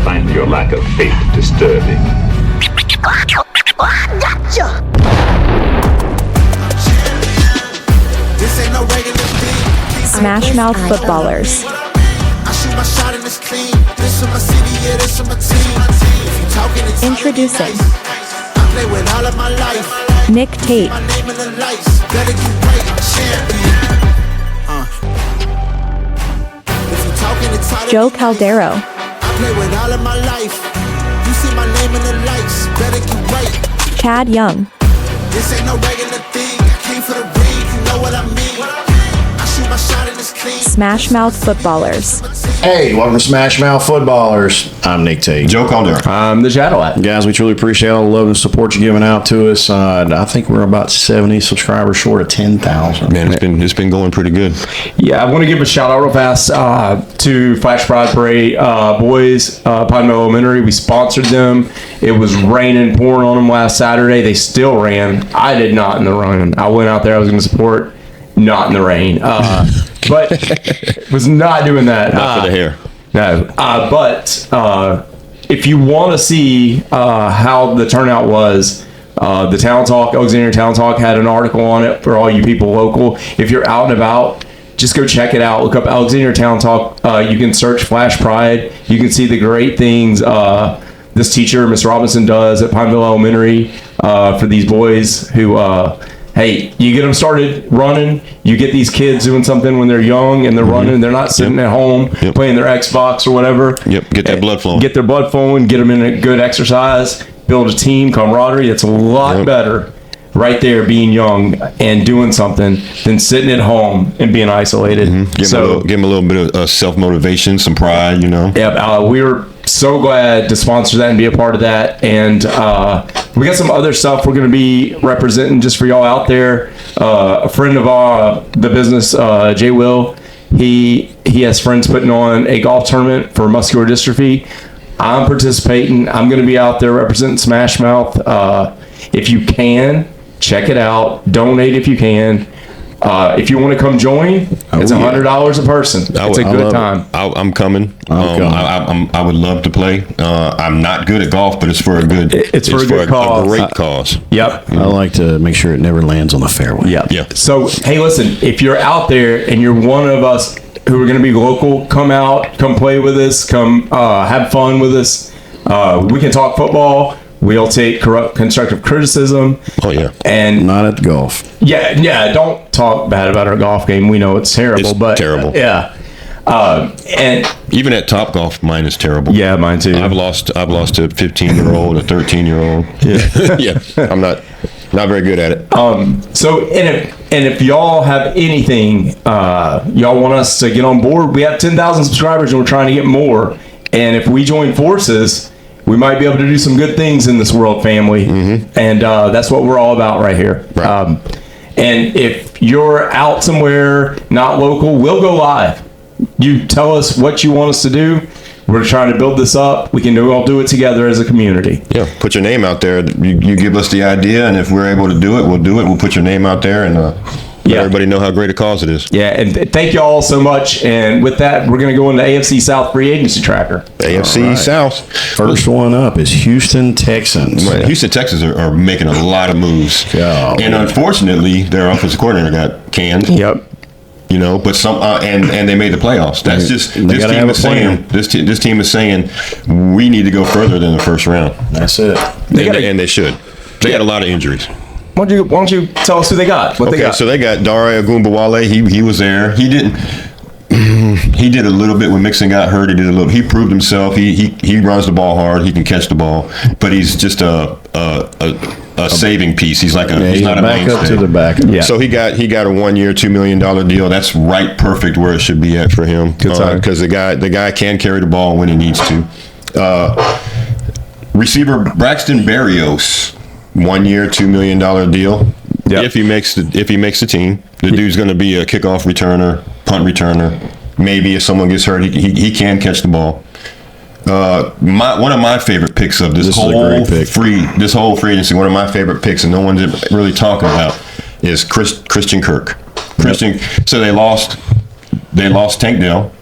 find your lack of faith disturbing. Gotcha! SmashMouth Footballerz. Introducing Nick Tate, Joe Caldero, Chad Young, SmashMouth Footballerz. Hey, welcome to SmashMouth Footballerz. I'm Nick Tate. Joe Caldero. I'm the Shadowlap. Guys, we truly appreciate all the love and support you're giving out to us. I think we're about 70 subscribers short of 10,000. Man, it's been going pretty good. Yeah, I want to give a shout out real fast to Flash Pride Parade boys, Pineville Elementary. We sponsored them. It was raining, pouring on them last Saturday. They still ran. I did not in the run. I went out there. I was going to support. Not in the rain. But was not doing that. Not for the hair. No. But if you want to see how the turnout was, the Town Talk, Alexandria Town Talk had an article on it for all you people local. If you're out and about, just go check it out. Look up Alexandria Town Talk. You can search Flash Pride. You can see the great things this teacher, Miss Robinson, does at Pineville Elementary for these boys who... hey, you get them started running. You get these kids doing something when they're young and they're running. They're not sitting at home playing their Xbox or whatever. Yep, get that blood flowing. Get their blood flowing. Get them in a good exercise. Build a team, camaraderie. It's a lot better right there being young and doing something than sitting at home and being isolated. Give them a little bit of self-motivation, some pride, you know. Yeah, we were so glad to sponsor that and be a part of that. And we got some other stuff we're going to be representing just for y'all out there. A friend of the business, Jay Will, he has friends putting on a golf tournament for muscular dystrophy. I'm participating. I'm going to be out there representing SmashMouth. If you can, check it out. Donate if you can. If you want to come join, it's $100 a person. It's a good time. I'm coming. I would love to play. I'm not good at golf, but it's for a good. It's for a good cause. A great cause. Yep. I like to make sure it never lands on the fairway. Yep. Yeah. So hey, listen, if you're out there and you're one of us who are going to be local, come out, come play with us, come have fun with us. We can talk football. We'll take constructive criticism. Oh, yeah. And not at golf. Yeah. Don't talk bad about our golf game. We know it's terrible. It's terrible. Yeah. And even at Topgolf, mine is terrible. Yeah, mine too. I've lost a 15-year-old, a 13-year-old. Yeah. Yeah. I'm not very good at it. So, and if y'all have anything, y'all want us to get on board, we have 10,000 subscribers and we're trying to get more. And if we join forces, we might be able to do some good things in this world, family. And that's what we're all about right here. Right. And if you're out somewhere, not local, we'll go live. You tell us what you want us to do. We're trying to build this up. We can all do it together as a community. Yeah, put your name out there. You give us the idea, and if we're able to do it, we'll do it. We'll put your name out there and let everybody know how great a cause it is. Yeah, and thank you all so much. And with that, we're going to go into AFC South free agency tracker. AFC South. First one up is Houston Texans. Right. Houston Texans are making a lot of moves. And unfortunately, their offensive coordinator got canned. Yep. You know, but some and they made the playoffs. That's just this team is saying. This team is saying we need to go further than the first round. That's it. And they should. They got a lot of injuries. Why don't you tell us who they got? What they got? So they got Dare Ogunbowale. He was there. He didn't. He did a little bit when Mixon got hurt. He did a little. He proved himself. He runs the ball hard. He can catch the ball, but he's just a saving piece. He's like he's not a backup mainstay. to the backup. Yeah. So he got a 1 year, $2 million deal. That's right, perfect where it should be at for him. Because the guy can carry the ball when he needs to. Receiver Braxton Berrios, 1 year, $2 million deal. Yep. If he makes the team, the dude's going to be a kickoff returner, punt returner. Maybe if someone gets hurt, he can catch the ball. One of my favorite picks of this whole free agency, one of my favorite picks, and no one's really talking about, is Christian Kirk. So they lost Tank Dell.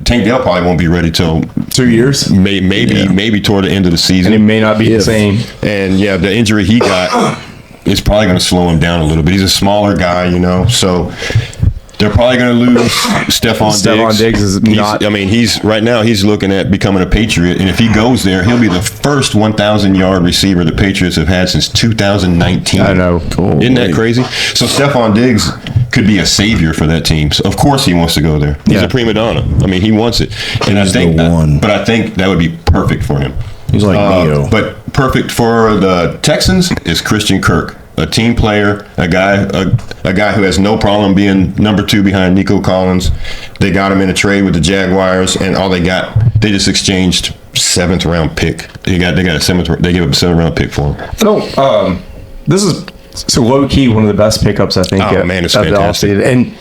Tank Dell probably won't be ready till 2 years. Maybe toward the end of the season. And it may not be the same. And yeah, the injury he got is probably going to slow him down a little bit. He's a smaller guy, so they're probably going to lose Stephon Diggs is not. I mean, right now he's looking at becoming a Patriot, and if he goes there, he'll be the first 1,000-yard receiver the Patriots have had since 2019. I know. Cool. Isn't that crazy? So Stephon Diggs could be a savior for that team. So of course he wants to go there. He's a prima donna. I mean, he wants it, and I think that would be perfect for him. He's like Neo. But perfect for the Texans is Christian Kirk. A team player, a guy who has no problem being number 2 behind Nico Collins. They got him in a trade with the Jaguars, and they just exchanged 7th round pick. They got a 7th. They gave up a 7th round pick for him. This is so low key one of the best pickups I think. Oh man, it's fantastic. And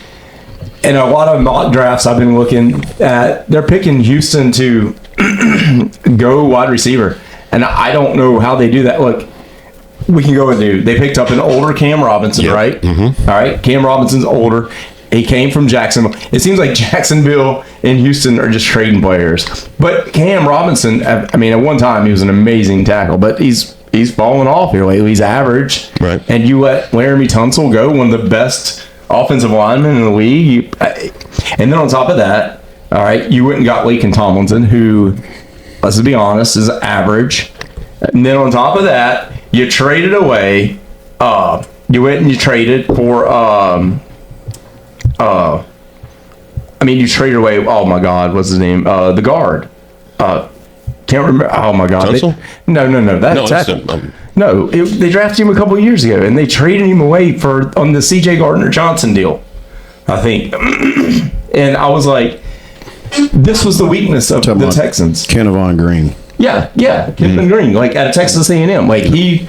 a lot of mock drafts I've been looking at, they're picking Houston to go wide receiver, and I don't know how they do that. Look. We can go into. They picked up an older Cam Robinson, right? Mm-hmm. All right, Cam Robinson's older. He came from Jacksonville. It seems like Jacksonville and Houston are just trading players. But Cam Robinson, I mean, at one time he was an amazing tackle, but he's fallen off here lately. He's average. Right. And you let Laramie Tunsil go, one of the best offensive linemen in the league. And then on top of that, all right, you went and got Laken Tomlinson, who, let's be honest, is average. And then on top of that, you traded away. You went and you traded for. You traded away. Oh my God, what's his name? The guard. Can't remember. Oh my God. No. They drafted him a couple of years ago, and they traded him away on the C.J. Gardner-Johnson deal, I think. And I was like, this was the weakness of the Texans. Kenavon Green. Yeah, Kevin Green, like at Texas A&M, he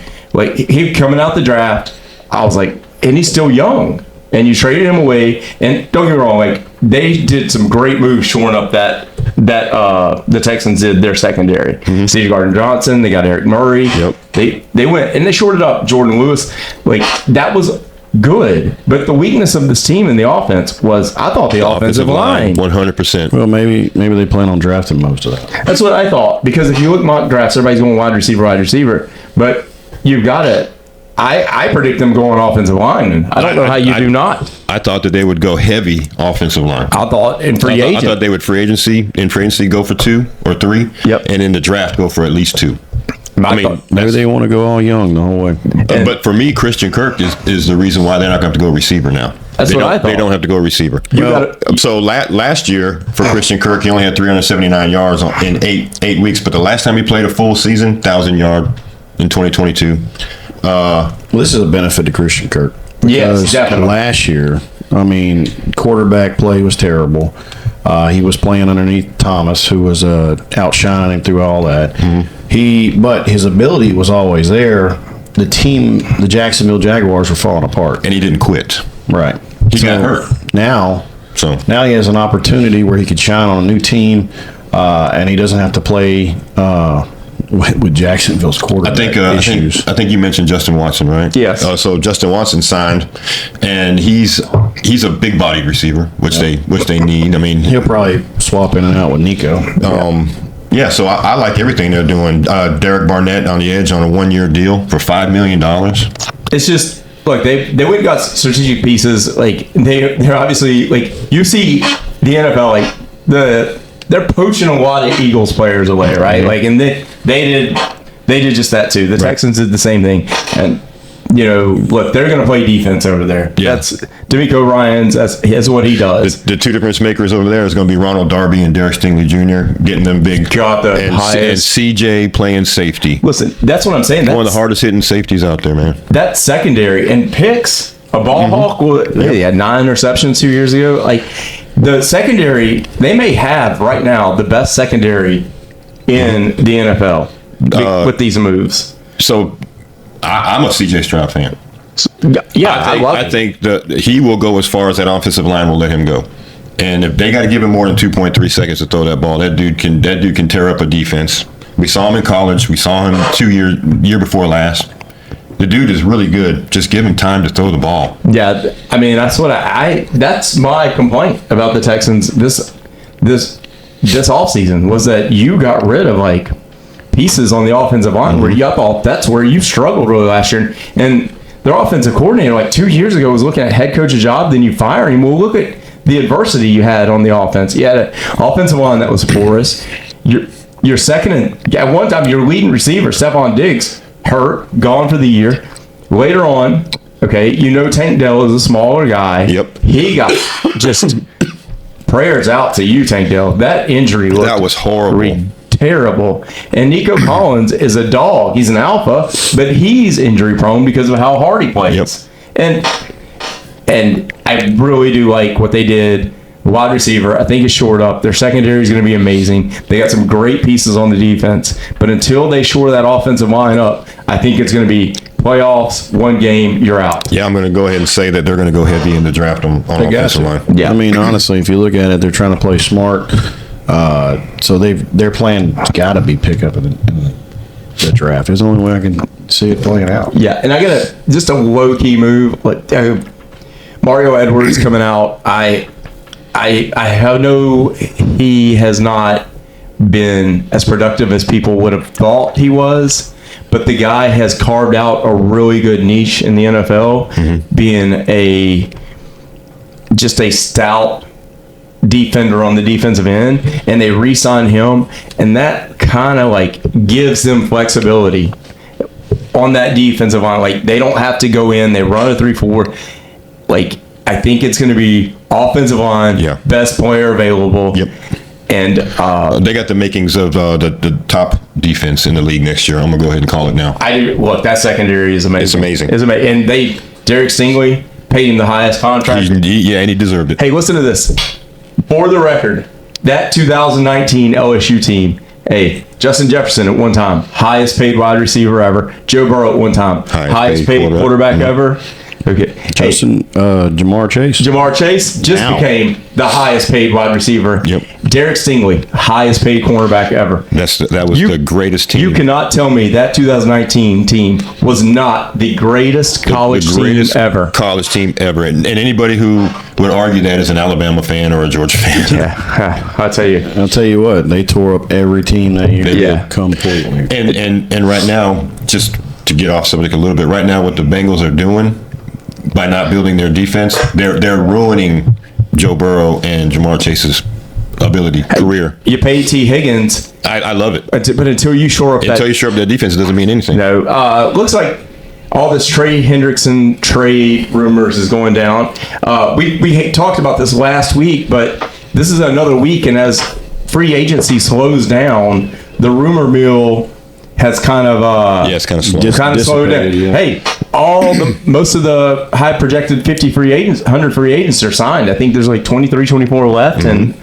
coming out the draft. I was like, and he's still young, and you traded him away. And don't get me wrong, they did some great moves shoring up that the Texans did their secondary. Mm-hmm. C.J. Gardner-Johnson, they got Eric Murray. Yep. They went and they shored up Jordan Lewis. That was good, but the weakness of this team in the offense was, I thought, the offensive line. 100%. Well, maybe they plan on drafting most of that. That's what I thought, because if you look mock drafts, everybody's going wide receiver, but you've got it. I predict them going offensive line. I don't know how you do not. I thought that they would go heavy offensive line. I thought in free agent. I thought they would free agency go for 2 or 3. Yep. And in the draft go for at least 2. Maybe they want to go all young the whole way. But for me, Christian Kirk is the reason why they're not going to have to go receiver now. That's what I thought. They don't have to go receiver. So last year for Christian Kirk, he only had 379 yards in 8 weeks. But the last time he played a full season, 1,000-yard in 2022. This is a benefit to Christian Kirk. Yes, definitely. Last year, quarterback play was terrible. He was playing underneath Thomas, who was outshining him through all that. Mm-hmm. But his ability was always there. The Jacksonville Jaguars were falling apart, and he didn't quit. Right. He got hurt. Now he has an opportunity where he could shine on a new team, and he doesn't have to play with Jacksonville's quarterback issues. I think you mentioned Justin Watson, right? Yes. So Justin Watson signed, and he's a big-bodied receiver, which they need. I mean, he'll probably swap in and out with Nico. Yeah, so I like everything they're doing. Derek Barnett on the edge on a 1-year deal for $5 million. It's just, look, they went and got strategic pieces. They're obviously, you see the NFL, they're poaching a lot of Eagles players away, right? And they did just that too. The Texans did the same thing. And, look, they're going to play defense over there. Yeah. That's D'Amico Ryans. That's what he does. The two difference makers over there is going to be Ronald Darby and Derek Stingley Jr. getting them big. And CJ playing safety. Listen, that's what I'm saying. That's one of the hardest hitting safeties out there, man. That secondary and picks, a ball hawk. They had 9 interceptions 2 years ago. The secondary, they may have right now the best secondary in the NFL with these moves. So I'm a CJ Stroud fan. Yeah, I think that he will go as far as that offensive line will let him go. And if they got to give him more than 2.3 seconds to throw that ball, that dude can tear up a defense. We saw him in college. We saw him year before last. The dude is really good. Just give him time to throw the ball. Yeah, that's what that's my complaint about the Texans. This this offseason was that you got rid of like pieces on the offensive line where you thought that's where you struggled really last year. And their offensive coordinator like 2 years ago was looking at head coach's job, then you fire him. Well, look at the adversity you had on the offense. You had an offensive line that was porous. Your second and at one time your leading receiver, Stephon Diggs, hurt, gone for the year. Later on, okay, Tank Dell is a smaller guy. Yep. He got just prayers out to you, Tank Dell. That injury looked That was horrible. Terrible. And Nico Collins is a dog. He's an alpha, but he's injury prone because of how hard he plays. Yep. And I really do like what they did. Wide receiver, I think, is shored up. Their secondary is going to be amazing. They got some great pieces on the defense. But until they shore that offensive line up, I think it's going to be playoffs, one game, you're out. Yeah, I'm going to go ahead and say that they're going to go heavy in the draft on offensive line. Yeah. I mean, honestly, if you look at it, they're trying to play smart. So their plan has got to be pick up in the draft. It's the only way I can see it playing out. Yeah, and I got just a low-key move. Like Mario Edwards coming out, I know he has not been as productive as people would have thought he was, but the guy has carved out a really good niche in the NFL, being just a stout defender on the defensive end, and they re-signed him, and that kind of like gives them flexibility on that defensive line. Like they don't have to go in, they run a 3-4. Like I think it's going to be offensive line, best player available. Yep. And they got the makings of the top defense in the league next year. I'm gonna go ahead and call it now. Look, that secondary is amazing. It's amazing. And Derek Stingley paid him the highest contract. And he deserved it. Hey, listen to this. For the record, that 2019 LSU team, Justin Jefferson at one time, highest paid wide receiver ever. Joe Burrow at one time, highest paid quarterback ever. Okay. Justin, Jamar Chase. Jamar Chase just became the highest paid wide receiver. Yep. Derek Stingley, highest paid cornerback ever. That was the greatest team. You cannot tell me that 2019 team was not the greatest college team ever. College team ever. And anybody who would argue that is an Alabama fan or a Georgia fan. Yeah, I'll tell you what, they tore up every team that year. Yeah. Completely. And right now, just to get off subject a little bit, right now what the Bengals are doing by not building their defense, they're ruining Joe Burrow and Jamar Chase's career. You pay T. Higgins. I love it. But until you shore up that defense, it doesn't mean anything. No. Looks like all this Trey Hendrickson trade rumors is going down. We talked about this last week, but this is another week, and as free agency slows down, the rumor mill has kind of it's kind of slow. Slowed down. Yeah. Hey, most of the high projected 50 free agents, 100 free agents are signed. I think there's like 23, 24 left, and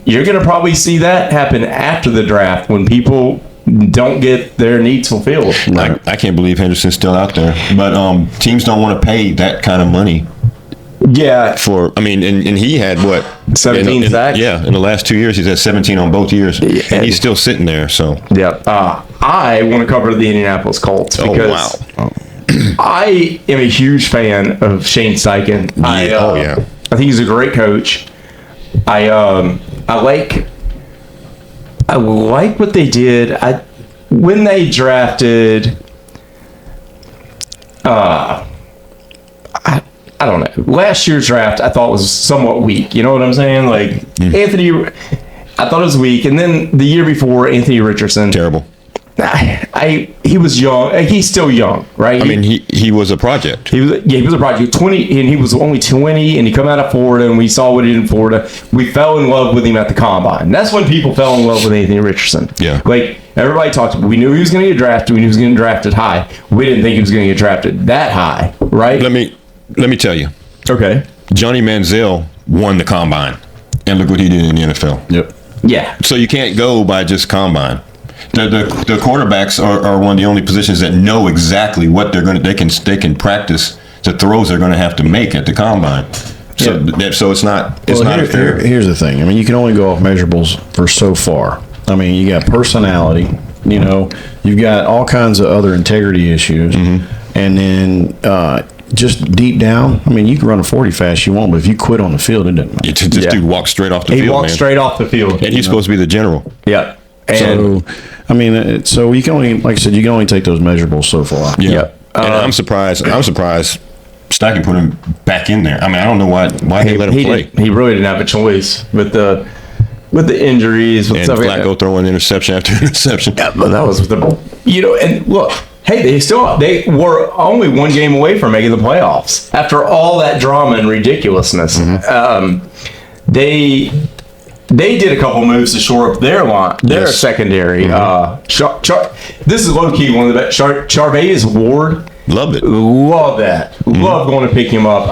you're going to probably see that happen after the draft when people don't get their needs fulfilled. I can't believe Henderson's still out there, but teams don't want to pay that kind of money. Yeah. And he had what? 17 sacks? Yeah, in the last 2 years, he's had 17 on both years. And he's still sitting there, so. Yeah. I want to cover the Indianapolis Colts because I am a huge fan of Shane Steichen. I think he's a great coach. I like what they did. When they drafted I don't know. Last year's draft I thought was somewhat weak. You know what I'm saying? Like Anthony, I thought it was weak, and then the year before Anthony Richardson, terrible. He was young. He's still young, right? He was a project. He was a project. 20, and he was only 20, and he come out of Florida, and we saw what he did in Florida. We fell in love with him at the combine. That's when people fell in love with Anthony Richardson. Yeah. Like everybody talked about. We knew he was going to get drafted. We knew he was going to get drafted high. We didn't think he was going to get drafted that high, right? Let me tell you. Okay. Johnny Manziel won the combine, and look what he did in the NFL. Yep. Yeah. So you can't go by just combine. The quarterbacks are one of the only positions that know exactly what they're going to. They can practice the throws they're going to have to make at the combine. So it's not fair. Here's the thing. You can only go off measurables for so far. You got personality. You've got all kinds of other integrity issues, and then just deep down, I mean, you can run a 40 fast you want, but if you quit on the field, it doesn't matter. This dude walks straight off the field, He walked man. straight off the field. And he's supposed to be the general. Yeah. And So, I mean, so you can only, like I said, you can only take those measurables so far. Yeah. Yep. And I'm surprised Steichen put him back in there. I mean, I don't know why they let him play. he really didn't have a choice with the injuries. With And stuff like Flacco that. throwing interception after interception. Yeah, but that was and look, hey, they were only one game away from making the playoffs after all that drama and ridiculousness. They did a couple moves to shore up their line, their Yes. secondary. This is low key one of the best. Charvez Ward, Loved it. love that. Love going to pick him up.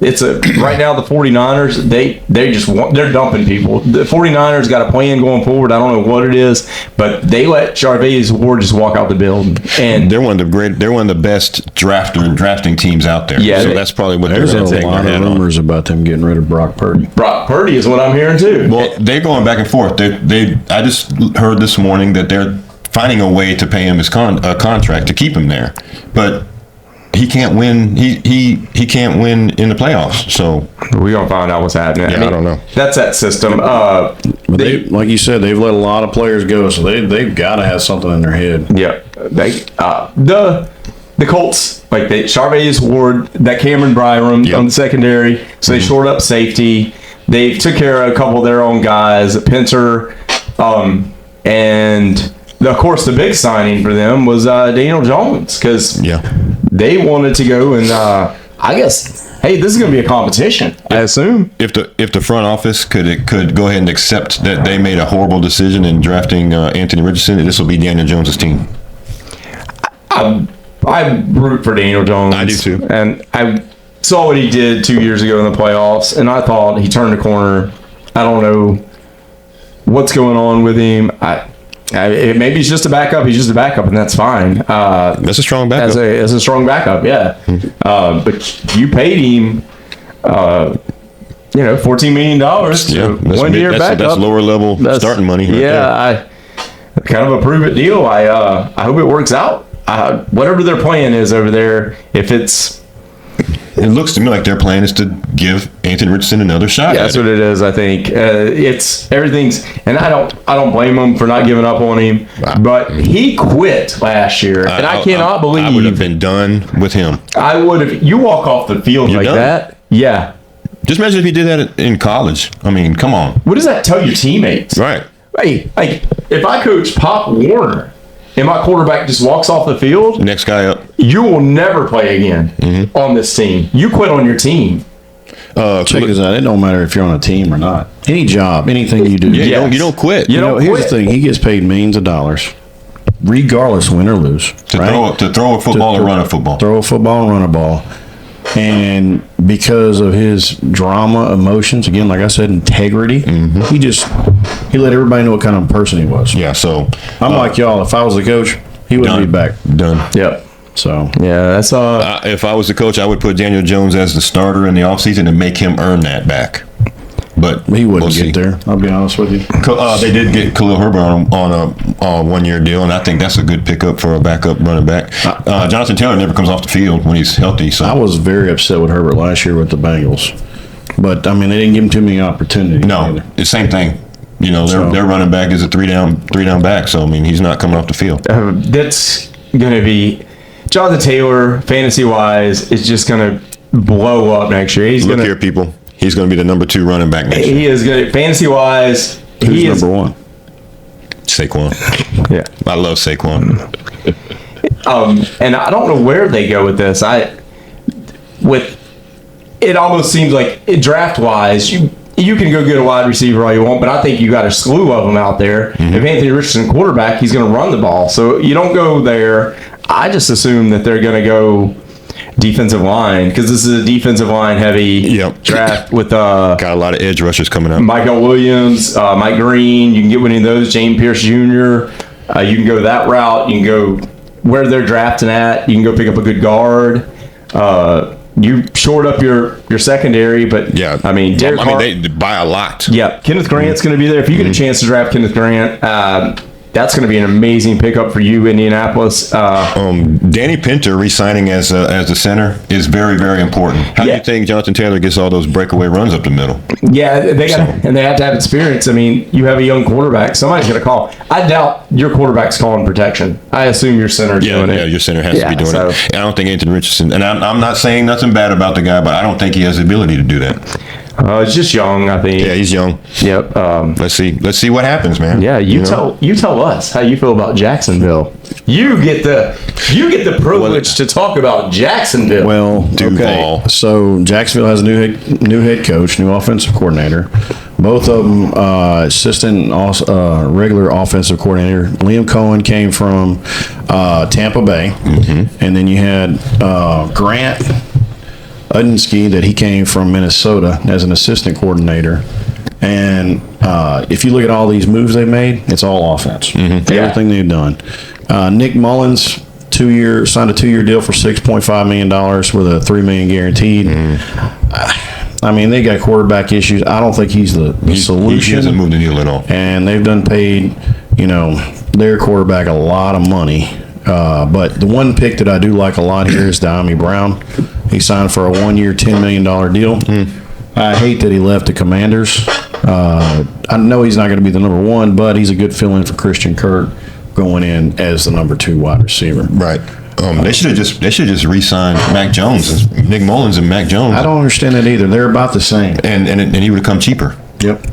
Right now the 49ers, they're dumping people. The 49ers got a plan going forward. I don't know what it is, but they let Charvez Ward just walk out the building. And They're one of the best drafting teams out there. Yeah, so that's probably what There's they're a taking lot their of hat on. rumors about them getting rid of Brock Purdy. Brock Purdy is what I'm hearing too. Well, they're going back and forth. I just heard this morning that they're finding a way to pay him his contract to keep him there, but he can't win. He can't win in the playoffs. So We're gonna find out what's happening. Yeah, I don't know. That's that system. But they, like you said, they've let a lot of players go, so they've got to have something in their head. Yeah, the Colts, like Charvez Ward, that Cameron Byram Yep. on the secondary, so they shored up safety. They took care of a couple of their own guys, Pinter, and of course the big signing for them was Daniel Jones, because they wanted to go and I guess, hey, this is going to be a competition, I assume. if the front office could go ahead and accept that they made a horrible decision in drafting Anthony Richardson, this will be Daniel Jones's team. I root for Daniel Jones. I do too. And I saw what he did 2 years ago in the playoffs, and I thought he turned the corner. I don't know what's going on with him. Maybe he's just a backup. He's just a backup, and that's fine. That's a strong backup. As a strong backup, yeah. But you paid him, $14 million. Yeah, 1 year backup. That's lower level starting money. Right there. Kind of a prove it deal. I hope it works out. Whatever their plan is over there, It looks to me like their plan is to give Anthony Richardson another shot. that's what it is. I think it's everything's, and I don't blame him for not giving up on him. But he quit last year, and I cannot believe I would have been done with him. I would have. You walk off the field You're like done. that, yeah. Just imagine if he did that in college. I mean, come on. What does that tell your teammates? Right. Hey, like if I coach Pop Warner and my quarterback just walks off the field, Next guy up. you will never play again on this team. You quit on your team. Check this out. It don't matter if you're on a team or not. Any job, anything you do. Yeah, you don't quit. You don't Here's quit. the thing. He gets paid millions of dollars, regardless win or lose. to throw a football and run a football. Throw a football and run a ball. And because of his drama, emotions, again, like I said, integrity, he let everybody know what kind of person he was. Yeah, so I'm like y'all. If I was the coach, he wouldn't be back. Done. Yep. So Yeah, that's If I was the coach, I would put Daniel Jones as the starter in the offseason and make him earn that back. But he wouldn't we'll get see. there. I'll be honest with you. They did get Khalil Herbert on a 1 year deal, and I think that's a good pickup for a backup running back. Jonathan Taylor never comes off the field when he's healthy. So I was very upset with Herbert last year with the Bengals, but I mean they didn't give him too many opportunities. no, either. it's the same thing. Their running back is a three down back. So I mean he's not coming off the field. that's going to be Jonathan Taylor, fantasy wise, is just going to blow up next year. He's Look going here, to. people. He's going to be the number 2 running back next year. He is going to fantasy wise. Who's He is number one? Saquon. Yeah. I love Saquon. And I don't know where they go with this. It almost seems like draft wise, you can go get a wide receiver all you want, but I think you got a slew of them out there. If Anthony Richardson quarterback, he's going to run the ball, so you don't go there. I just assume that they're going to go defensive line because this is a defensive line heavy draft with Got a lot of edge rushers coming up. Michael Williams, Mike Green. You can get one of those. James Pierce Jr. You can go that route. You can go where they're drafting at. You can go pick up a good guard. You shored up your secondary, but Yeah, I mean, they buy a lot. yeah, Kenneth Grant's going to be there. If you get a chance to draft Kenneth Grant, That's going to be an amazing pickup for you, Indianapolis. Danny Pinter re-signing as a center is very, very important. How do you think Jonathan Taylor gets all those breakaway runs up the middle? Yeah, and they have to have experience. I mean, you have a young quarterback. Somebody's going to call. I doubt your quarterback's calling protection. I assume your center's doing it. Yeah, your center has to be doing it. I don't think Anthony Richardson, and I'm not saying nothing bad about the guy, but I don't think he has the ability to do that. He's just young, I think. Yeah, he's young. Yep. Let's see what happens, man. Yeah, you tell us how you feel about Jacksonville. You get the privilege to talk about Jacksonville. Well, okay. So Jacksonville has a new head coach, new offensive coordinator. Both of them assistant regular offensive coordinator. Liam Cohen came from Tampa Bay, and then you had Grant Udinski that he came from Minnesota as an assistant coordinator. And if you look at all these moves they made, it's all offense. Everything they've done. Nick Mullins signed a 2-year deal for $6.5 million with a $3 million guaranteed. I mean, they got quarterback issues. I don't think he's the solution. He hasn't moved the needle at all. And they've done paid, their quarterback a lot of money. But the one pick that I do like a lot here is Diami Brown. He signed for a 1-year, $10 million deal. I hate that he left the Commanders. I know he's not going to be the number one, but he's a good fill-in for Christian Kirk going in as the number 2 wide receiver. Right. They should have just re-signed Mac Jones, Nick Mullins, and Mac Jones. I don't understand that either. They're about the same, and he would have come cheaper. Yep.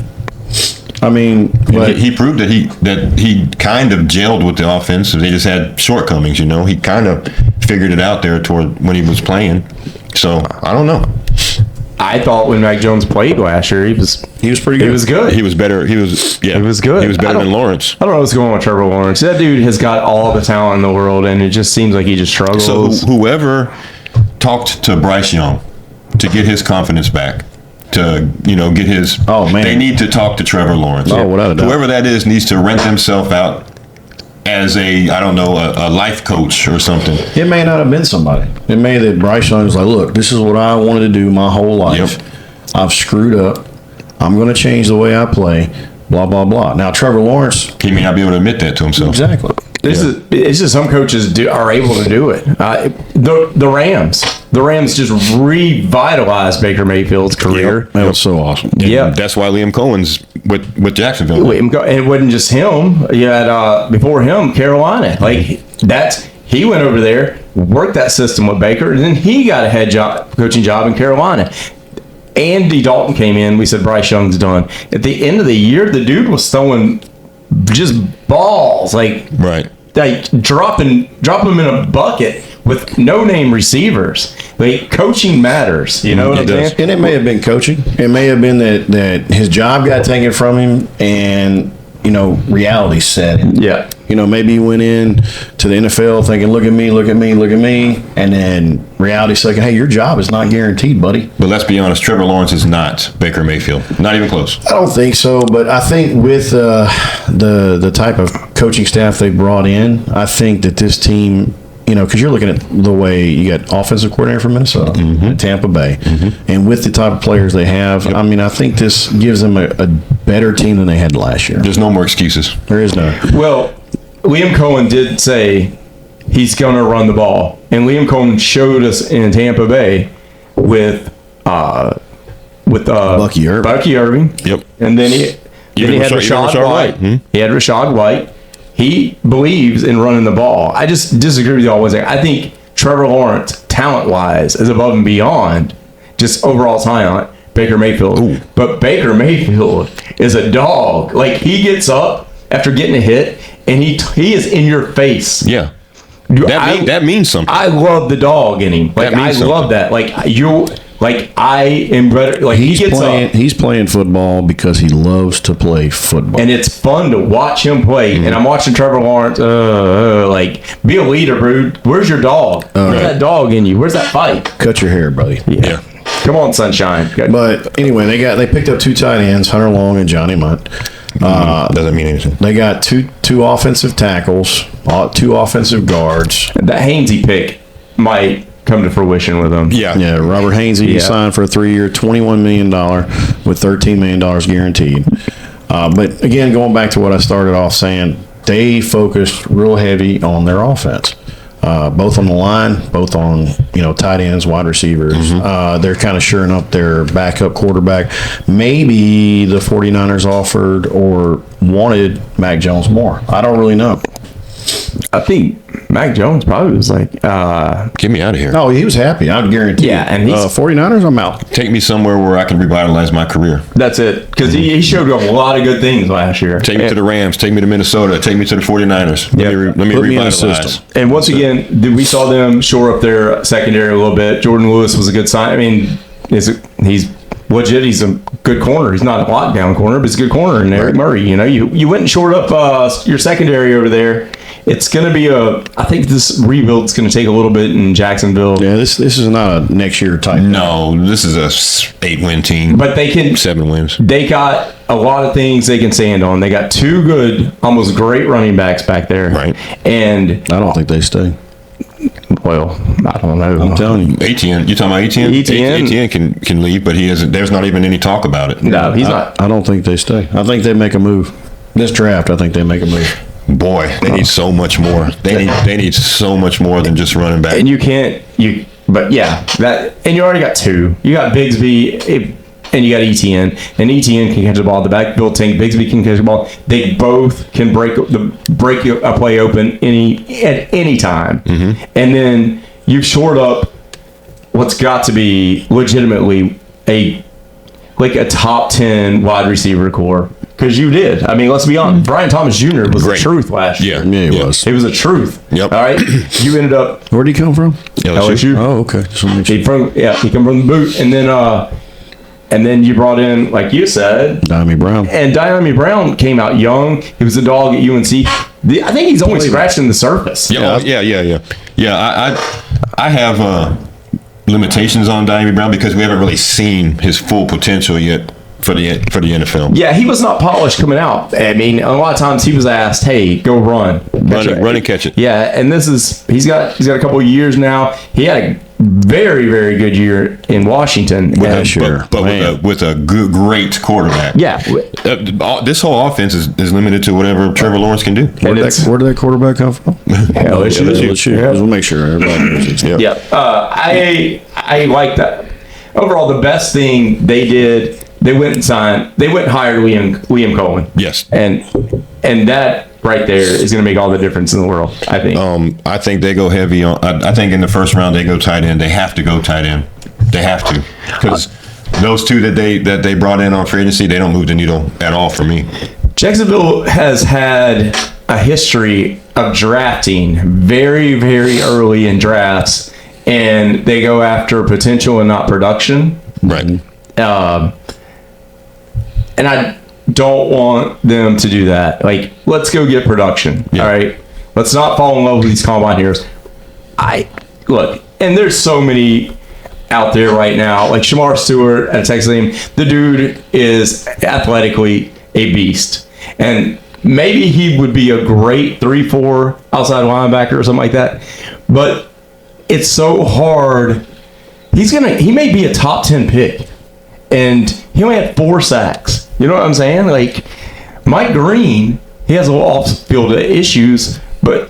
I mean, but he proved that he kind of gelled with the offense. They just had shortcomings, He kind of figured it out there toward when he was playing. So I don't know. I thought when Mac Jones played last year, he was pretty good. He was good. He was better. He was good. He was better than Lawrence. I don't know what's going on with Trevor Lawrence. That dude has got all the talent in the world, and it just seems like he just struggles. So whoever talked to Bryce Young to get his confidence back, to get his. Oh man, they need to talk to Trevor Lawrence. Oh, without a doubt. Whoever that is needs to rent themselves out as a life coach or something. It may not have been somebody. It may that Bryce Young was like, look, this is what I wanted to do my whole life. Yep. I've screwed up. I'm going to change the way I play. Blah blah blah. Now Trevor Lawrence, he may not be able to admit that to himself. Exactly. It's just some coaches are able to do it. The Rams just revitalized Baker Mayfield's career. Yep. That was so awesome. Yeah, that's why Liam Cohen's with Jacksonville. And it wasn't just him. You had before him Carolina. He went over there, worked that system with Baker, and then he got a coaching job in Carolina. Andy Dalton came in. We said Bryce Young's done. At the end of the year, the dude was throwing just balls, dropping them in a bucket with no-name receivers. Coaching matters. You know what I'm saying? And it may have been coaching. It may have been that his job got taken from him, and reality set in. Yeah. Maybe he went in to the NFL thinking, look at me, look at me, look at me. And then reality saying, hey, your job is not guaranteed, buddy. But let's be honest, Trevor Lawrence is not Baker Mayfield. Not even close. I don't think so. But I think with the type of coaching staff they brought in, I think that this team, because you're looking at the way you got offensive coordinator from Minnesota and Tampa Bay. And with the type of players they have, I mean, I think this gives them a better team than they had last year. There's no more excuses. There is none. Well, Liam Cohen did say he's going to run the ball. And Liam Cohen showed us in Tampa Bay with Bucky Irving. Yep. And then he had Rashad White. He had Rashad White. He believes in running the ball. I just disagree with you always. I think Trevor Lawrence, talent-wise, is above and beyond just overall talent, Baker Mayfield. Ooh. But Baker Mayfield is a dog. He gets up after getting a hit, and he is in your face. Yeah. That means something. I love the dog in him. I love that. I am better. He's playing football because he loves to play football, and it's fun to watch him play. And I'm watching Trevor Lawrence. Be a leader, bro. Where's your dog? Where's that dog in you? Where's that fight? Cut your hair, buddy. Yeah. Come on, sunshine. But anyway, they picked up 2 tight ends, Hunter Long and Johnny Munt. Doesn't mean anything. They got two offensive tackles, 2 offensive guards. That Hainsey pick might come to fruition with them. Yeah. Robert Hainsey, he signed for a 3-year, $21 million with $13 million guaranteed. But again, going back to what I started off saying, they focused real heavy on their offense. Both on the line, both on, tight ends, wide receivers. They're kind of shoring up their backup quarterback. Maybe the 49ers offered or wanted Mac Jones more. I don't really know. I think Mac Jones probably was like, Get me out of here. No, he was happy. I would guarantee. Yeah, and he's 49ers, I'm out. Take me somewhere where I can revitalize my career. that's it. Because he showed up a lot of good things last year. Take me to the Rams. Take me to Minnesota. Take me to the 49ers. Yeah. Let me Put me in the revitalize. system. And once again, we saw them shore up their secondary a little bit. Jordan Lewis was a good sign. I mean, he's legit. He's a good corner. He's not a lockdown corner, but he's a good corner. And Eric Murray, you went and shored up your secondary over there. It's going to be I think this rebuild's going to take a little bit in Jacksonville. Yeah, this is not a next year type. No, this is a 8-win team. But they can. 7 wins. They got a lot of things they can stand on. They got 2 good, almost great running backs back there. Right. And, I don't think they stay. well, I don't know. I'm telling you. ATN. You talking about ATN? ETN? ATN can leave, but he isn't. There's not even any talk about it. No, he's not. I don't think they stay. I think they make a move. This draft, I think they make a move. Boy, they need so much more. They need so much more than just running back. And you can't, but yeah, and you already got 2. You got Bigsby and you got ETN. And ETN can catch the ball at the backfield. Tank Bigsby can catch the ball. They both can break a play open at any time. Mm-hmm. And then you've shored up what's got to be legitimately a top 10 wide receiver core. Because you did. I mean, let's be honest. Brian Thomas Jr. was the truth last year. Yeah, he was. It was the truth. Yep. All right. You ended up Where'd he come from? LSU. Oh, okay. Just wanna make sure. He come from the boot, and then you brought in, like you said, Diami Brown. and Diami Brown came out young. He was a dog at UNC. I think he's only scratching the surface. Yeah, I have limitations on Diami Brown because we haven't really seen his full potential yet for the NFL. Yeah, he was not polished coming out. I mean, a lot of times he was asked, "Hey, go run and catch it." Yeah, and he's got a couple of years now. He had a very, very good year in Washington. With a great quarterback. Yeah. This whole offense is limited to whatever Trevor Lawrence can do. Where did that quarterback come from? LSU. Yeah. We'll make sure everybody knows it. Yeah. I like that. Overall, the best thing they did, they went and hired Liam Cohen. Yes. And that right there is going to make all the difference in the world, I think. I think they go heavy on. I think in the first round they go tight end. They have to go tight end. They have to, because those 2 that they brought in on free agency, they don't move the needle at all for me. Jacksonville has had a history of drafting very, very early in drafts, and they go after potential and not production. Right. And I don't want them to do that. Like, let's go get production. Yeah. All right. Let's not fall in love with these combine heroes. Look, and there's so many out there right now, like Shamar Stewart at Texas A&M. The dude is athletically a beast, and maybe he would be a great 3-4 outside linebacker or something like that. But it's so hard. He may be a top 10 pick, and he only had 4 sacks. You know what I'm saying? Like, Mike Green, he has a little off-field issues, but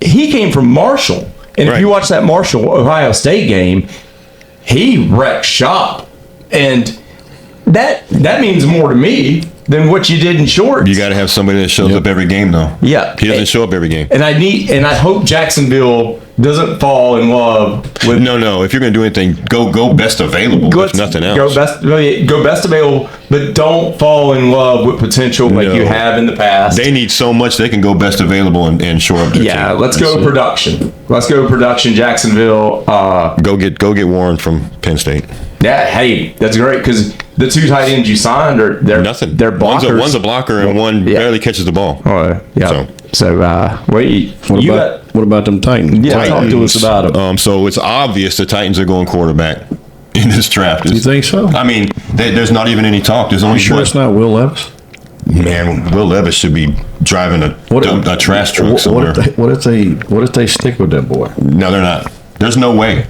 he came from Marshall. And if you watch that Marshall-Ohio State game, he wrecked shop. And that means more to me than what you did in shorts. You got to have somebody that shows up every game, though. Yeah. He doesn't show up every game. And I hope Jacksonville doesn't fall in love with. No. If you're going to do anything, go best available. If nothing else. Go best available, but don't fall in love with potential like you have in the past. They need so much they can go best available and shore up their team. Let's go production. Let's go production, Jacksonville. Go get Warren from Penn State. Yeah, hey, that's great, because the 2 tight ends you signed they're nothing. They're blockers. One's a blocker and one barely catches the ball. Oh, yeah. So what about them Titans? Yeah, talk to us about them. So it's obvious the Titans are going quarterback in this draft. Do you think so? I mean, there's not even any talk. There's only it's not Will Levis? Man, Will Levis should be driving a trash truck somewhere. What if they stick with that boy? No, they're not. There's no way.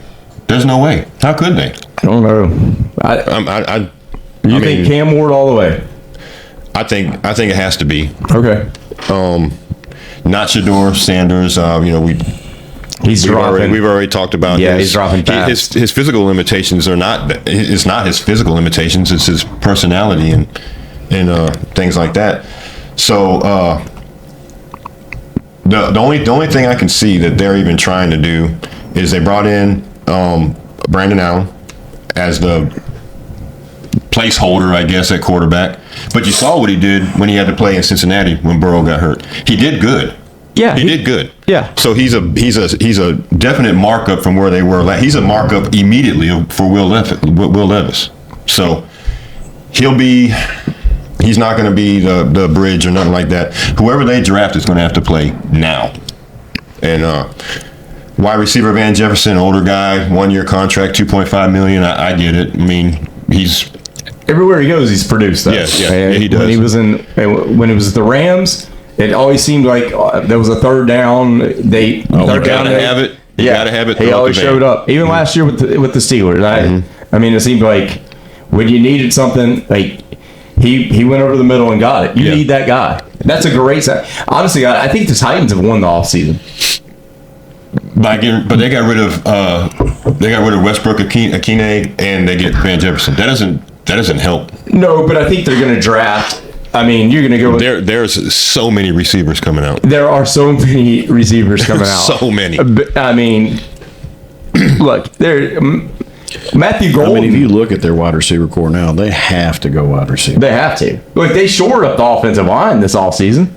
How could they? I don't know. You think Cam Ward all the way? I think it has to be. Okay. Not Shador Sanders. We've already talked about. Yeah, he's dropping fast. His physical limitations are not. It's not his physical limitations. It's his personality and things like that. So the only thing I can see that they're even trying to do is they brought in Brandon Allen as the placeholder, I guess, at quarterback. But you saw what he did when he had to play in Cincinnati when Burrow got hurt. He did good. Yeah, he did good. Yeah. So he's a definite markup from where they were. He's a markup immediately for Will Levis. So he's not going to be the bridge or nothing like that. Whoever they draft is going to have to play now. And wide receiver Van Jefferson, older guy, 1-year contract, $2.5 million. I get it. I mean, he's everywhere he goes, he's produced that. Yeah, he does. When he was at the Rams, it always seemed like there was a third down. They gotta have it. You gotta have it. He always showed up. Even last year with the Steelers. I mean, it seemed like when you needed something, like he went over the middle and got it. You need that guy. That's a great side. Honestly, I think the Titans have won the offseason. But they got rid of Westbrook Akine and they get Van Jefferson. That doesn't help. No, but I think they're going to draft. I mean, you're going to go with... There's so many receivers coming out. There are so many receivers coming out. So many. I mean, look, Matthew Golden... I mean, if you look at their wide receiver core now, they have to go wide receiver. They have to. Look, they shored up the offensive line this offseason.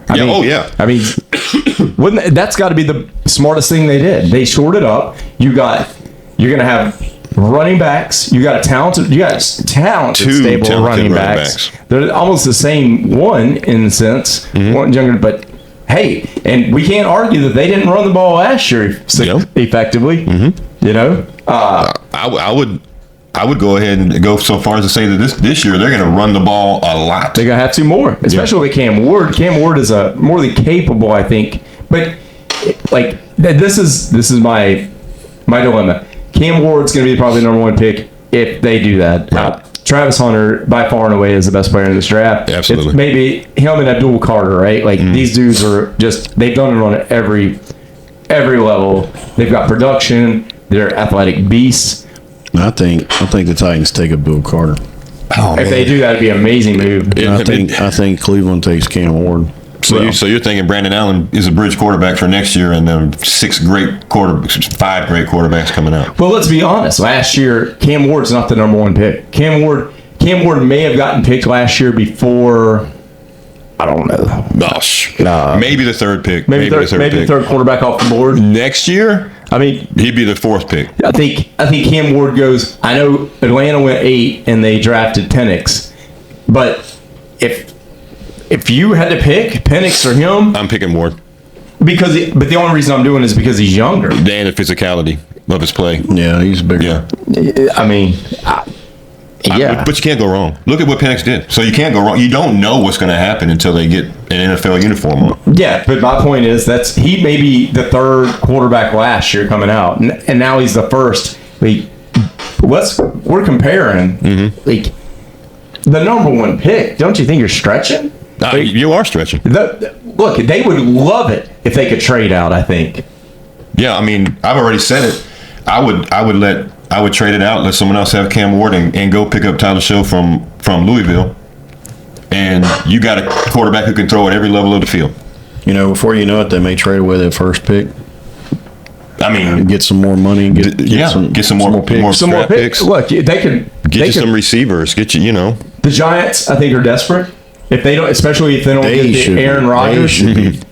I mean, that's got to be the smartest thing they did. They shored it up. You're going to have running backs. You got talented stable running backs. They're almost the same one in a sense. One younger, but hey, and we can't argue that they didn't run the ball last year effectively. You know, I would go ahead and go so far as to say that this year they're going to run the ball a lot. They're going to have to more, especially with Cam Ward. Cam Ward is more than capable, I think. But like this is my dilemma. Cam Ward's going to be probably the number one pick if they do that. Right. Travis Hunter, by far and away, is the best player in this draft. Absolutely. It's maybe him and Abdul Carter, right? Like these dudes are they've done it on every level. They've got production. They're athletic beasts. I think the Titans take Abdul Carter. If they do, that'd be an amazing move. I think Cleveland takes Cam Ward. So you're thinking Brandon Allen is a bridge quarterback for next year, and then 5 great quarterbacks coming out. Well, let's be honest. Last year, Cam Ward's not the number one pick. Cam Ward may have gotten picked last year before. I don't know. Maybe the third pick. Maybe the third quarterback off the board next year. I mean, he'd be the 4th pick. I think Cam Ward goes. I know Atlanta went 8 and they drafted Penix, but if you had to pick Penix or him, I'm picking Ward. But the only reason I'm doing it is because he's younger. And the physicality of his play. Yeah, he's bigger. Yeah. I mean, but you can't go wrong. Look at what Penix did. So you can't go wrong. You don't know what's going to happen until they get an NFL uniform on. Yeah, but my point is he may be the third quarterback last year coming out, and now he's the first. We're comparing like the number one pick. Don't you think you're stretching? You are stretching. Look, they would love it if they could trade out, I think. Yeah, I mean, I've already said it. I would trade it out, let someone else have Cam Ward and go pick up Tyler Show from Louisville. And you got a quarterback who can throw at every level of the field. You know, before you know it, they may trade away that first pick. I mean, get some more money. Get some more picks. Some more picks. Look, they could get some receivers. The Giants, I think, are desperate. If they don't, especially if they don't get Aaron Rodgers,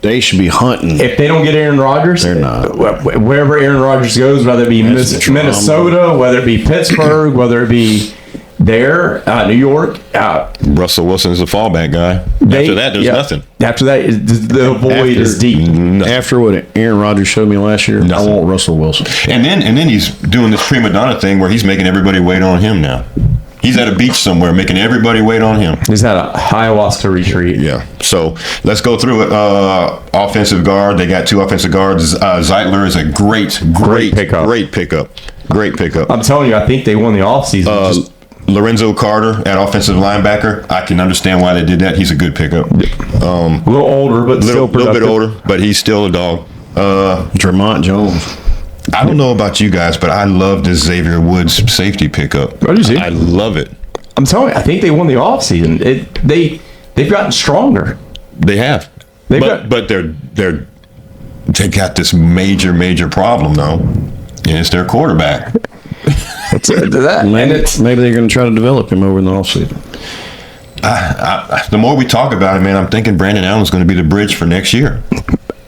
they should be hunting. If they don't get Aaron Rodgers, they're not. Wherever Aaron Rodgers goes, whether it be Minnesota, whether it be Pittsburgh, whether it be New York. Russell Wilson's a fallback guy. After that, there's nothing. After that, the void is deep. After what Aaron Rodgers showed me last year, I want Russell Wilson. And then he's doing this prima donna thing where he's making everybody wait on him now. He's at a beach somewhere making everybody wait on him. He's at a ayahuasca retreat. Yeah. So let's go through it. Offensive guard. They got 2 offensive guards. Zeitler is a great pickup. Great pickup. I'm telling you, I think they won the offseason. Lorenzo Carter at offensive linebacker. I can understand why they did that. He's a good pickup. A little older, but still little bit older, but he's still a dog. Tremont Jones. I don't know about you guys, but I love this Xavier Woods safety pickup. What do you see? I love it. I'm telling you, I think they won the offseason. They've gotten stronger. They have. But they got this major problem though, and it's their quarterback. Maybe Maybe they're going to try to develop him over in the offseason. The more we talk about it, man, I'm thinking Brandon Allen's going to be the bridge for next year.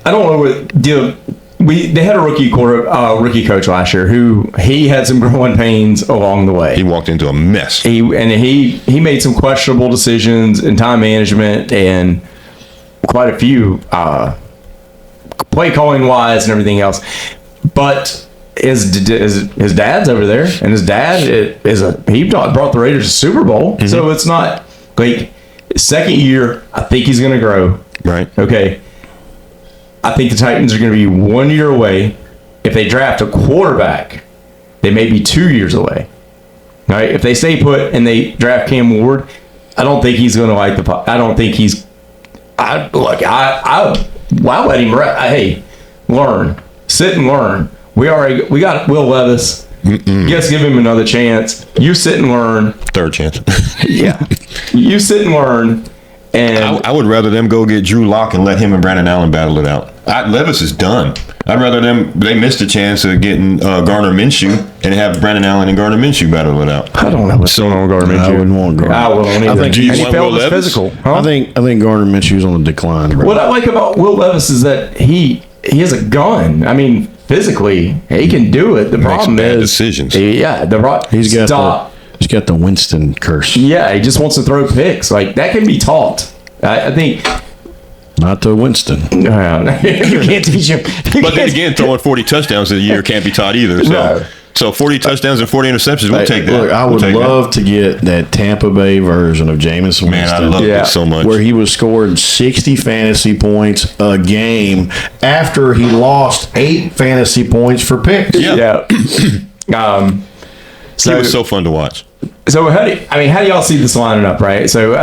I don't know what deal. They had a rookie coach last year who he had some growing pains along the way. He walked into a mess. He made some questionable decisions in time management and quite a few play calling wise and everything else. But his dad's over there, and his dad he brought the Raiders to Super Bowl. Mm-hmm. So it's not like second year. I think he's going to grow. Right. Okay. I think the Titans are going to be 1 year away. If they draft a quarterback, they may be 2 years away. All right. If they stay put and they draft Cam Ward, I don't think he's going to like the. I don't think he's. I'll let him. Hey, learn. Sit and learn. We got Will Levis. Just give him another chance. You sit and learn. Third chance. Yeah. You sit and learn. And I would rather them go get Drew Lock and let him and Brandon Allen battle it out. Levis is done. I'd rather they missed a chance of getting Gardner Minshew and have Brandon Allen and Gardner Minshew battle it out. I don't know what's going on with Gardner Minshew. I wouldn't want Gardner. I wouldn't either. I think he failed his physical. Huh? I think Gardner Minshew's on the decline. Bro. What I like about Will Levis is that he has a gun. I mean, physically, he can do it. The problem is decisions. He's got the Winston curse. Yeah, he just wants to throw picks. Like that can be taught. I think. Not to Winston. You can't teach him. But then again, throwing 40 touchdowns a year can't be taught either. So 40 touchdowns and 40 interceptions, we'll take that. Look, I would love to get that Tampa Bay version of Jameis Winston. Man, I love it so much. Where he was scoring 60 fantasy points a game after he lost 8 fantasy points for picks. Yeah. He was so fun to watch. So how do y'all see this lining up, right? So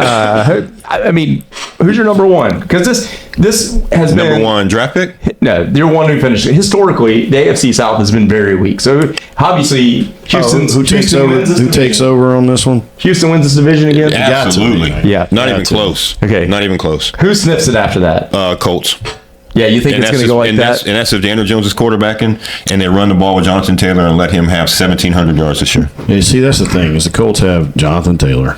who's your number one? Because this has been number one draft pick. No, you're one who finished. Historically, the AFC South has been very weak. So obviously, who takes over on this one? Houston wins this division again. Absolutely. Yeah. Not even close. Okay. Not even close. Who sniffs it after that? Colts. Yeah, you think it's going to go like that? And that's if Daniel Jones is quarterbacking and they run the ball with Jonathan Taylor and let him have 1,700 yards this year. Yeah, see, that's the thing is the Colts have Jonathan Taylor.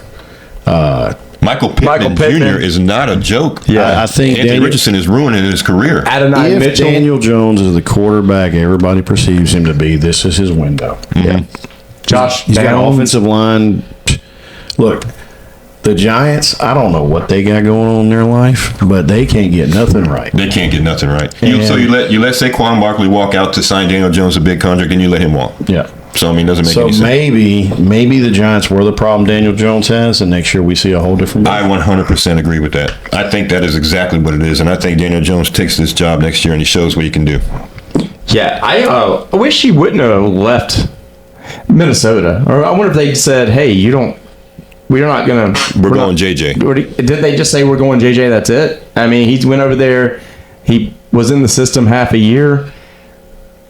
Michael Pittman Jr. is not a joke. Yeah, I think Anthony Richardson is ruining his career. Adonai Mitchell. Daniel Jones is the quarterback everybody perceives him to be, this is his window. Yeah. Josh, he's got an offensive line. Look, the Giants, I don't know what they got going on in their life, but they can't get nothing right. They can't get nothing right. You let Saquon Barkley walk out to sign Daniel Jones a big contract, and you let him walk. Yeah. So, it doesn't make any sense. So maybe the Giants were the problem Daniel Jones has, and next year we see a whole different. I 100% agree with that. I think that is exactly what it is, and I think Daniel Jones takes this job next year, and he shows what he can do. Yeah, I wish he wouldn't have left Minnesota. Or I wonder if they said, "Hey, we're not going to... We're going JJ. Did they just say we're going JJ, that's it? I mean, he went over there. He was in the system half a year.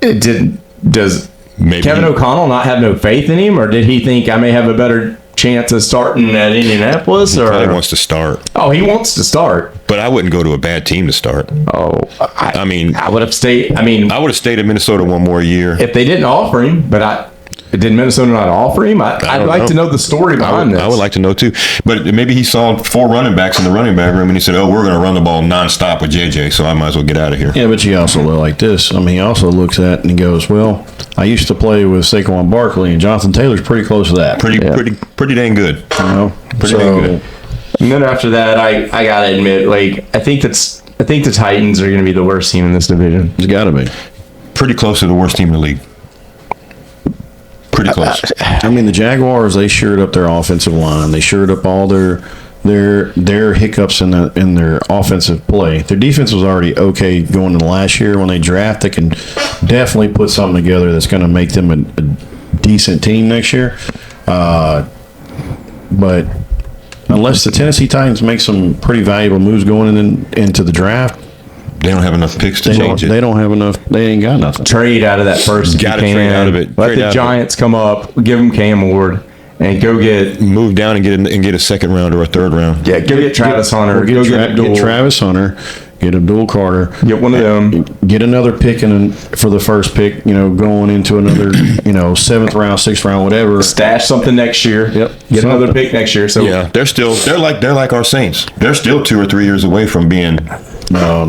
Does Kevin O'Connell not have no faith in him? Or did he think I may have a better chance of starting at Indianapolis? He probably wants to start. Oh, he wants to start. But I wouldn't go to a bad team to start. Oh, I would have stayed. I would have stayed in Minnesota one more year. If they didn't offer him, but did Minnesota not offer him? I'd like to know the story behind this. I would like to know too. But maybe he saw 4 running backs in the running back room and he said, "Oh, we're going to run the ball nonstop with JJ, so I might as well get out of here." Yeah, but you also look like this. He also looks at it and he goes, "Well, I used to play with Saquon Barkley, and Jonathan Taylor's pretty close to that. Pretty dang good. Pretty dang good." And then after that, I gotta admit, I think the Titans are going to be the worst team in this division. It's got to be pretty close to the worst team in the league. Pretty close. The Jaguars, they shored up their offensive line. They shored up all their hiccups in their offensive play. Their defense was already okay going into last year. When they draft, they can definitely put something together that's going to make them a decent team next year. but unless the Tennessee Titans make some pretty valuable moves going into the draft, They don't have enough picks to change it. They don't have enough. They ain't got nothing. Trade out of that first. Got to trade out of it. Let the Giants come up, give them Cam Ward, and go get move down and get a second round or a third round. Yeah, go get Travis Hunter. Get Travis Hunter. Get Abdul Carter. Get one of them. Get another pick for the first pick. Going into another 7th round, 6th round, whatever. Stash something next year. Yep. Get another pick next year. So yeah, they're like our Saints. They're still 2 or 3 years away from being. No.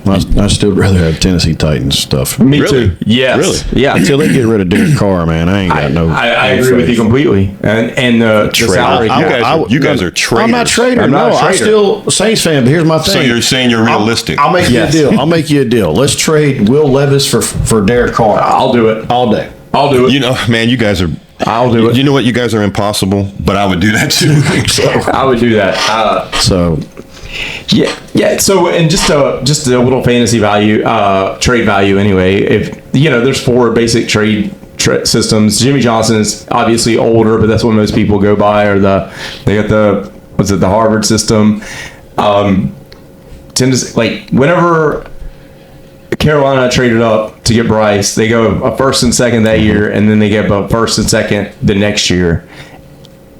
I still rather have Tennessee Titans stuff. Me Really? too. Yes. Really? Yeah. Until they get rid of Derek Carr, man, I ain't got no. I agree with you completely. And the salary. You guys are traders. I'm not a trader. I'm not a I'm trader. still Saints fan. But here's my thing. So you're saying you're realistic. I'll make you a deal. I'll make you a deal. Let's trade Will Levis for Derek Carr. I'll do it all day. I'll do it. Man, you guys are. I'll do it. You know what? You guys are impossible, but I would do that too. I would do that. So. Yeah. So, and just a little fantasy value, trade value. Anyway, if there's 4 basic trade systems. Jimmy Johnson is obviously older, but that's what most people go by. Or they got the Harvard system. Whenever Carolina traded up to get Bryce, they go a first and second that year, and then they get a first and second the next year.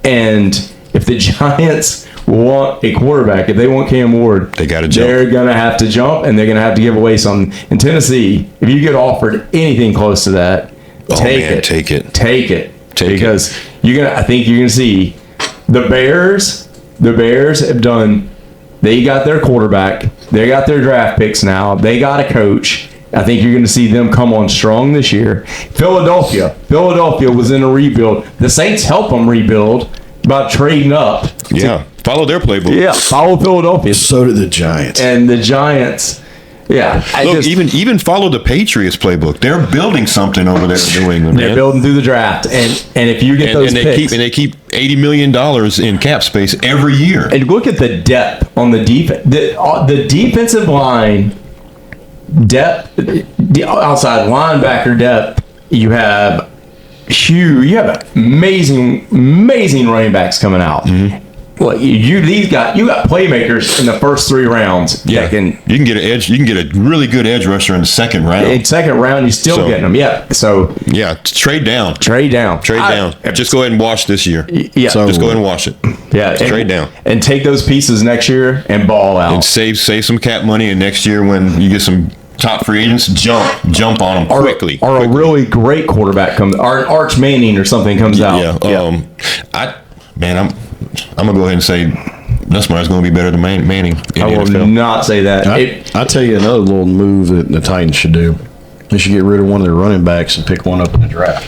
And if the Giants want a quarterback, if they want Cam Ward, they got to jump. They're going to have to jump, and they're going to have to give away something. In Tennessee, if you get offered anything close to that, take it. Because I think you're going to see the Bears. The Bears have done. They got their quarterback. They got their draft picks now. They got a coach. I think you're going to see them come on strong this year. Philadelphia was in a rebuild. The Saints helped them rebuild by trading up. Yeah. Follow their playbook. Yeah, follow Philadelphia. So did the Giants. And the Giants, yeah. Even follow the Patriots playbook. They're building something over there in New England. They're building through the draft, and if you get those picks, they keep $80 million in cap space every year. And look at the depth on the defense. The defensive line depth, the outside linebacker depth. You have amazing running backs coming out. Mm-hmm. Well, you got playmakers in the first 3 rounds. Yeah, you can get an edge. You can get a really good edge rusher in the second round. In second round, you're still getting them. Yeah. So trade down. Just go ahead and wash this year. Yeah. Just go ahead and wash it. Yeah. Trade down and take those pieces next year and ball out and save some cap money. And next year when you get some top free agents, jump on them quickly. Or a really great quarterback comes, or an Arch Manning or something comes out. Yeah. I'm gonna go ahead and say Nussmeier's going to be better than Manning. I will not say that. I'll tell you another little move that the Titans should do. They should get rid of one of their running backs and pick one up in the draft.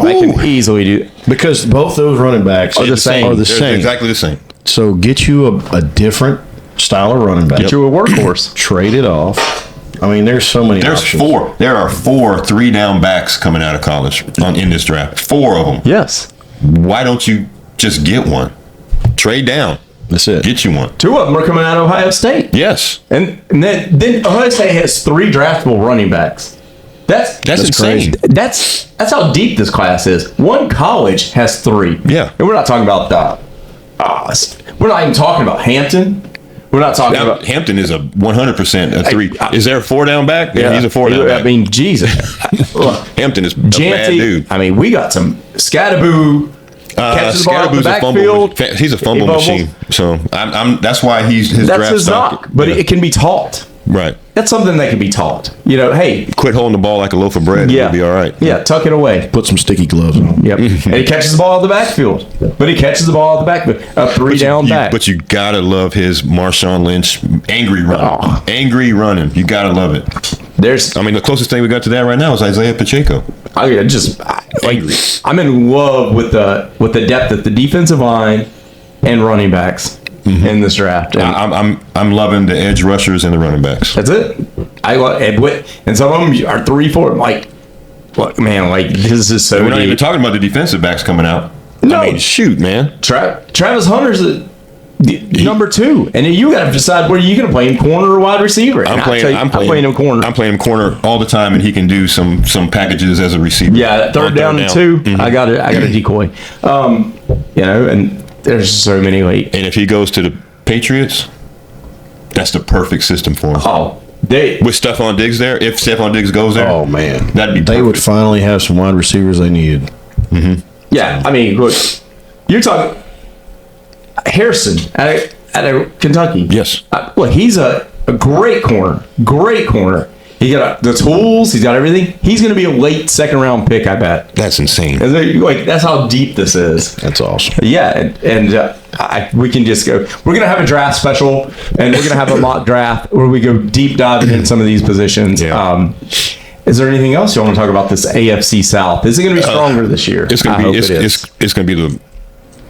They can easily do it. Because both those running backs are the same. They're exactly the same. So get you a different style of running back. Get you a workhorse. Trade it off. I mean, there's so many options. There are 4 3-down backs coming out of college in this draft. 4 of them. Yes. Why don't you just get one? Trade down. That's it. Get you one. 2 of them are coming out of Ohio State. Yes. And then Ohio State has 3 draftable running backs. That's insane. That's how deep this class is. One college has 3. Yeah. And we're not talking about we're not even talking about Hampton. We're not talking about Hampton is a 100% a 3. Is there a 4-down back? Yeah, he's a 4-down back. I mean, Jesus. Hampton is a bad dude. I mean, we got some Scatterboo. Catches the ball out the backfield. He's a fumble machine. So that's why his draft stock. But it can be taught. Right. That's something that can be taught. Hey. Quit holding the ball like a loaf of bread. Yeah. You'll be all right. Yeah, tuck it away. Put some sticky gloves on. Yep. And he catches the ball out the backfield. But he catches the ball out the backfield. A 3-down back. But you got to love his Marshawn Lynch angry running. Oh. Angry running. You got to love it. The closest thing we got to that right now is Isaiah Pacheco. I'm in love with the depth of the defensive line and running backs in this draft. And I'm loving the edge rushers and the running backs. That's it. And some of them are 3-4. This is so. We're not even talking about the defensive backs coming out. No. Shoot, man. Travis Hunter's number 2, and then you got to decide where you're going to play him, corner or wide receiver. And I'm playing him corner. I'm playing him corner all the time, and he can do some packages as a receiver. Yeah, third down and 2. Mm-hmm. I got a decoy. And there's so many. And if he goes to the Patriots, that's the perfect system for him. Oh, with Stephon Diggs there, if Stephon Diggs goes there, Oh man, that'd be they perfect. would finally have some wide receivers they needed. yeah. I mean, look, you're talking Harrison out of Kentucky. Yes. Look, he's a great corner. Great corner. He got the tools. He's got everything. He's going to be a late second round pick, I bet. That's insane. Like that's how deep this is. That's awesome. Yeah, we can just go. We're going to have a draft special, and we're going to have a mock draft where we go deep diving in some of these positions. Yeah. Is there anything else you want to talk about this AFC South? Is it going to be stronger this year? It's going to be. It's going to be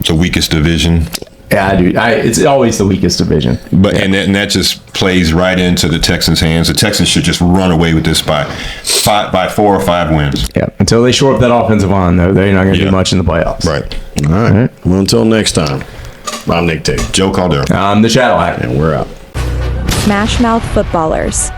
the weakest division. Yeah, dude. It's always the weakest division. But and that just plays right into the Texans' hands. The Texans should just run away with this by 4 or 5 wins. Yeah. Until they shore up that offensive line, though, they're not going to do much in the playoffs. Right. All right. Well, until next time, I'm Nick Tate. Joe Caldera. I'm the Cadillac. And we're out. SmashMouth Footballers.